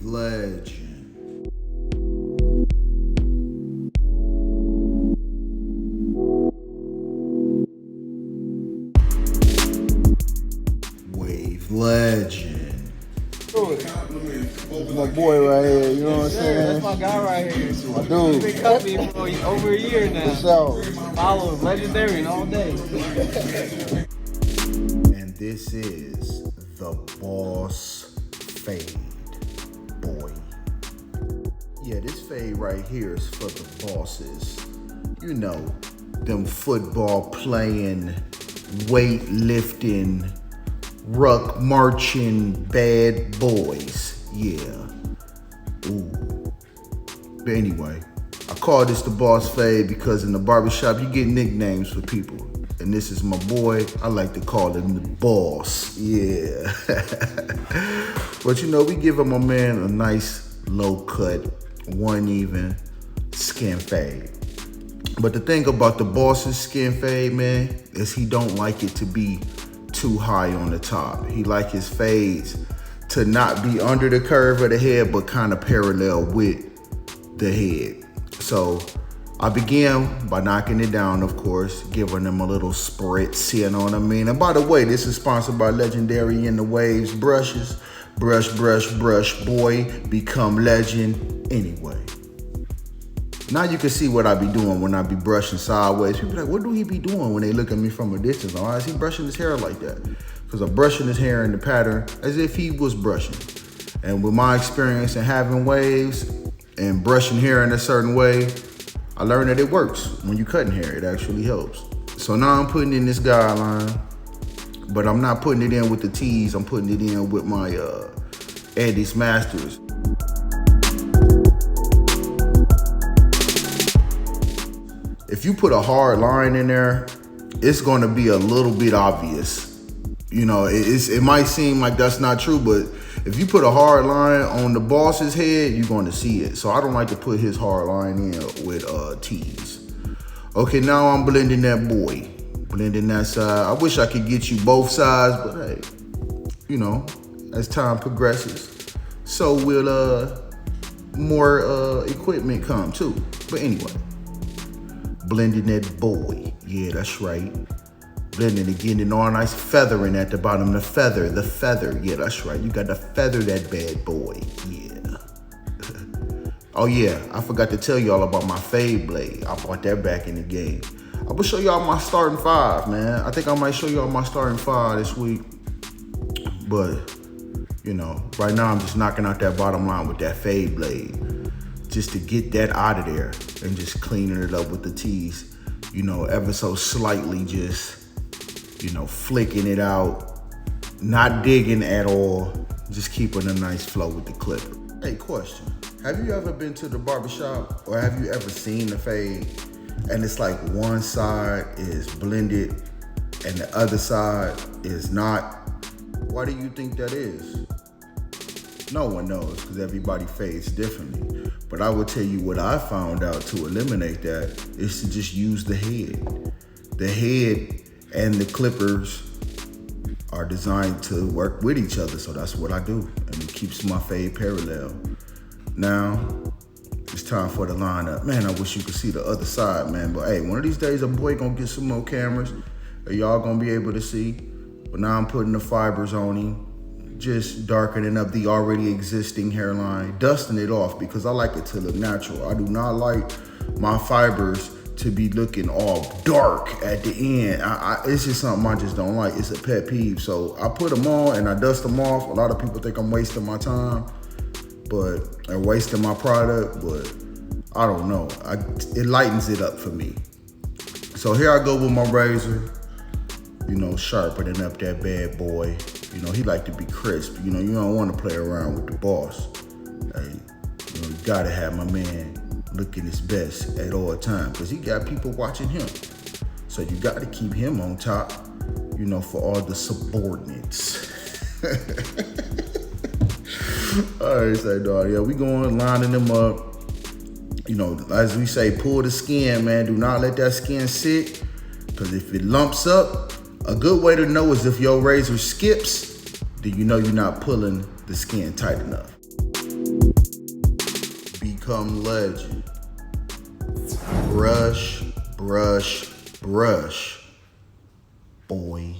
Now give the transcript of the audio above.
Legend. Wave Legend. That's my boy right here, you know what I'm saying? That's my guy right here. My dude. He's been cutting me for over a year now. So, Follow LegenDarion all day. And this is the Boss Fade, boy. Yeah, this fade right here is for the bosses. You know, them football playing, weight lifting, ruck marching bad boys. Yeah. Ooh. But anyway, I call this the Boss Fade because in the barbershop you get nicknames for people. And this is my boy. I like to call him the Boss. Yeah. But you know, we give my man a nice low cut, one even skin fade. But the thing about the Boss's skin fade, man, is he don't like it to be too high on the top. He like his fades to not be under the curve of the head, but kind of parallel with the head. So I began by knocking it down, of course, giving them a little spritz, you know what I mean? And by the way, this is sponsored by LegenDarion the Waves brushes. Brush, brush, brush, boy, become legend anyway. Now you can see what I be doing when I be brushing sideways. People be like, what do he be doing when they look at me from a distance? Why is he brushing his hair like that? Because I'm brushing his hair in the pattern as if he was brushing. And with my experience in having waves and brushing hair in a certain way, I learned that it works. When you cutting hair, it actually helps. So now I'm putting in this guideline, but I'm not putting it in with the T's. I'm putting it in with my Eddie's Masters. If you put a hard line in there, it's going to be a little bit obvious. You know, it might seem like that's not true, but if you put a hard line on the boss's head, you're going to see it. So I don't like to put his hard line in with T's. Okay, now I'm blending that boy. Blending that side. I wish I could get you both sides, but hey, you know, as time progresses, so will more equipment come too. But anyway, blending that boy. Yeah, that's right. Blending again and all nice feathering at the bottom. The feather. Yeah, that's right. You got to feather that bad boy. Yeah. Oh yeah, I forgot to tell y'all about my fade blade. I bought that back in the game. I'm gonna show y'all my starting five, man. I think I might show y'all my starting five this week. But, you know, right now I'm just knocking out that bottom line with that fade blade. Just to get that out of there and just cleaning it up with the T's. You know, ever so slightly just, you know, flicking it out, not digging at all, just keeping a nice flow with the clipper. Hey, question. Have you ever been to the barbershop or have you ever seen the fade and it's like one side is blended and the other side is not? Why do you think that is? No one knows because everybody fades differently. But I will tell you what I found out to eliminate that is to just use the head. The head and the clippers are designed to work with each other, so that's what I do. And it keeps my fade parallel. Now, it's time for the lineup. Man, I wish you could see the other side, man. But hey, one of these days, a boy gonna get some more cameras that y'all gonna be able to see. But now I'm putting the fibers on him, just darkening up the already existing hairline, dusting it off because I like it to look natural. I do not like my fibers to be looking all dark at the end. It's just something I just don't like. It's a pet peeve. So I put them on and I dust them off. A lot of people think I'm wasting my time, and wasting my product, but I don't know. It lightens it up for me. So here I go with my razor, you know, sharpening up that bad boy. You know, he like to be crisp. You know, you don't want to play around with the boss. Hey, you know, you gotta have my man looking his best at all times because he got people watching him. So you got to keep him on top, you know, for all the subordinates. All right, say dog, yeah, we going lining them up. You know, as we say, pull the skin, man. Do not let that skin sit because if it lumps up, a good way to know is if your razor skips, then you know you're not pulling the skin tight enough. become legend. Brush, brush, brush, boy.